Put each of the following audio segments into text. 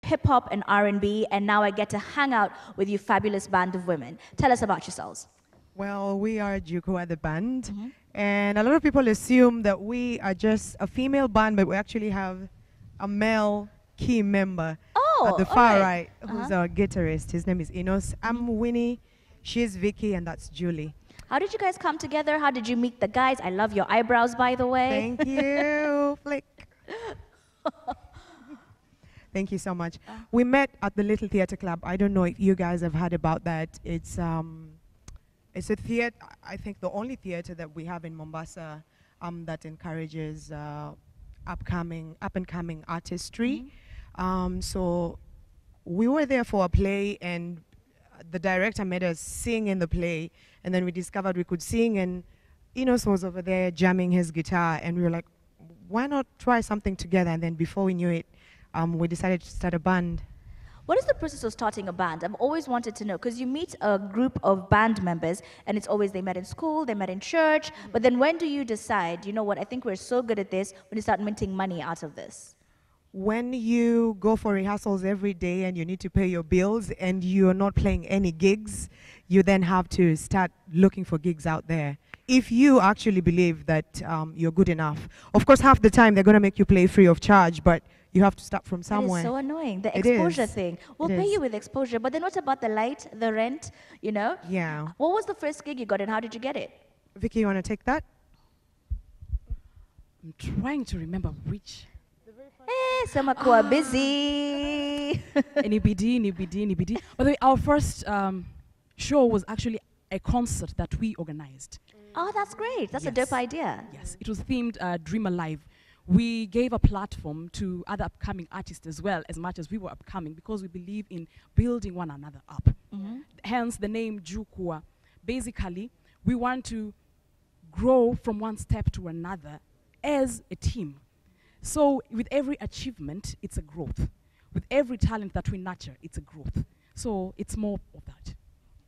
hip-hop and R&B, and now I get to hang out with you fabulous band of women. Tell us about yourselves. Well, we are Jukuua Band, and a lot of people assume that we are just a female band, but we actually have a male key member at the far right, who's our guitarist. His name is Enos. I'm Winnie, she's Vicky, and that's Julie. How did you guys come together? How did you meet the guys? I love your eyebrows, by the way. Thank you, Flick. Thank you so much. We met at the Little Theatre Club. I don't know if you guys have heard about that. It's a theatre, I think the only theatre that we have in Mombasa that encourages up-and-coming artistry. So we were there for a play, and the director made us sing in the play, and then we discovered we could sing, and Enos was over there jamming his guitar, and we were like, why not try something together? And then before we knew it, we decided to start a band. What is the process of starting a band? I've always wanted to know, because you meet a group of band members, and it's always they met in school, they met in church, but then when do you decide, you know what, I think we're so good at this, when you start minting money out of this? When you go for rehearsals every day and you need to pay your bills and you're not playing any gigs, you then have to start looking for gigs out there. If you actually believe that you're good enough. Of course, half the time they're going to make you play free of charge, but you have to start from somewhere. It is so annoying, the exposure thing. We'll pay you with exposure, but then what about the light, the rent, you know? Yeah. What was the first gig you got and how did you get it? Vicky, you want to take that? I'm trying to remember which. Some are busy. NBD. By the way, our first show was actually a concert that we organized. Oh, that's great. That's a dope idea. Yes, it was themed Dream Alive. We gave a platform to other upcoming artists as well, as much as we were upcoming, because we believe in building one another up. Hence the name Jukuua. Basically, we want to grow from one step to another as a team. So with every achievement, it's a growth. With every talent that we nurture, it's a growth. So it's more of that.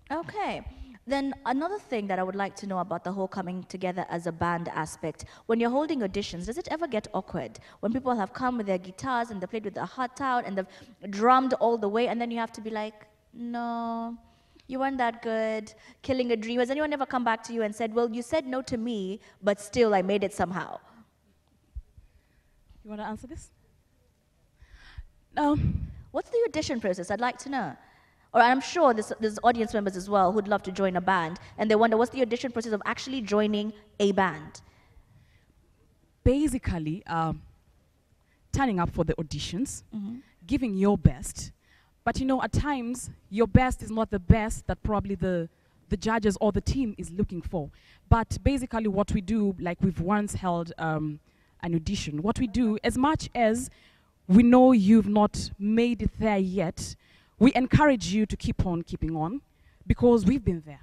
Okay. Then another thing that I would like to know about the whole coming together as a band aspect, when you're holding auditions, does it ever get awkward? When people have come with their guitars and they played with their heart out and they've drummed all the way, and then you have to be like, no, you weren't that good, killing a dream. Has anyone ever come back to you and said, well, you said no to me, but still I made it somehow? You want to answer this? What's the audition process? I'd like to know. Or I'm sure there's audience members as well who'd love to join a band, and they wonder, what's the audition process of actually joining a band? Basically, turning up for the auditions, giving your best. But you know, at times, your best is not the best that probably the judges or the team is looking for. But basically what we do, like we've once held an audition, what we do, as much as we know you've not made it there yet, we encourage you to keep on keeping on, because we've been there.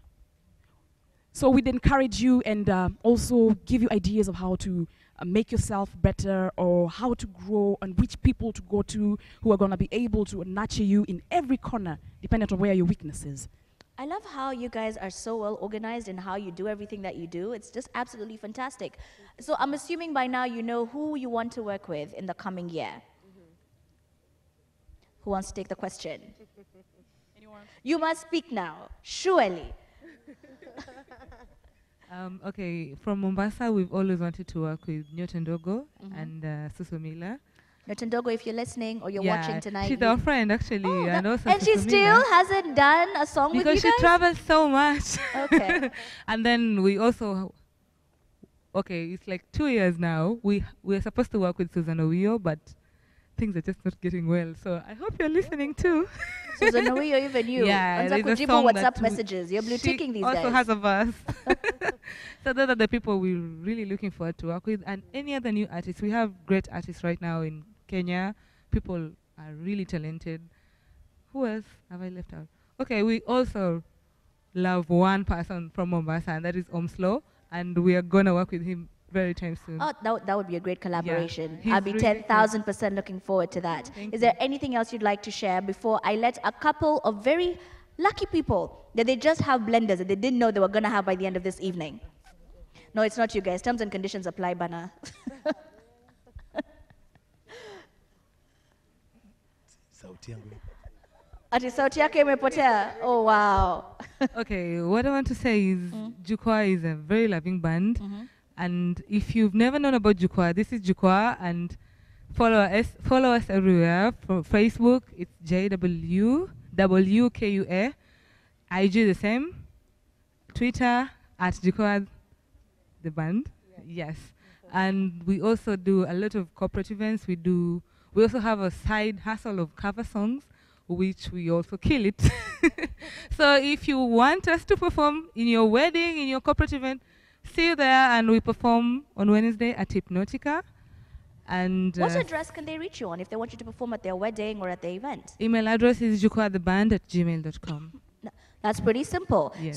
So we'd encourage you and also give you ideas of how to make yourself better, or how to grow, and which people to go to who are going to be able to nurture you in every corner, depending on where your weakness is. I love how you guys are so well organized in how you do everything that you do. It's just absolutely fantastic. So I'm assuming by now you know who you want to work with in the coming year. Who wants to take the question? Anyone? You must speak now, surely. Okay, from Mombasa, we've always wanted to work with Anita Nderu and Susu Miller. Anita Nderu, if you're listening or you're watching tonight. She's our friend, actually. Oh, and also and she Susu still Miller, hasn't done a song with you guys? because she travels so much. Okay. And then we also, okay, it's like 2 years now. We're supposed to work with Susan Owio, but things are just not getting well. So I hope you're listening too. Susan Owio, even you. Yeah, there's a Kujibu song WhatsApp that messages. You're blue ticking these also guys. has a verse. So those are the people we're really looking forward to work with. And any other new artists. We have great artists right now in Kenya. People are really talented. Who else have I left out? Okay, we also love one person from Mombasa, and that is Omslo. And we are going to work with him very time soon. Oh, that would be a great collaboration. Yeah, I'll be really 10,000% looking forward to that. Is there anything else you'd like to share before I let a couple of very lucky people that they just have blenders that they didn't know they were going to have by the end of this evening? No, it's not you guys. Terms and conditions apply, Bana. So sauti yangu. Ati sauti yake imepotea. Oh wow. Okay, what I want to say is Jukuua is a very loving band. And if you've never known about Jukuua, this is Jukuua, and follow us everywhere. For Facebook, it's JWWKUA. IG the same. Twitter at Jukuua the band. Yes. And we also do a lot of corporate events. We also have a side hustle of cover songs, which we also kill it. So if you want us to perform in your wedding, in your corporate event, see you there, and we perform on Wednesday at Hypnotica. And what address can they reach you on if they want you to perform at their wedding or at their event? Email address is jukuuatheband@gmail.com. That's pretty simple. Yes. So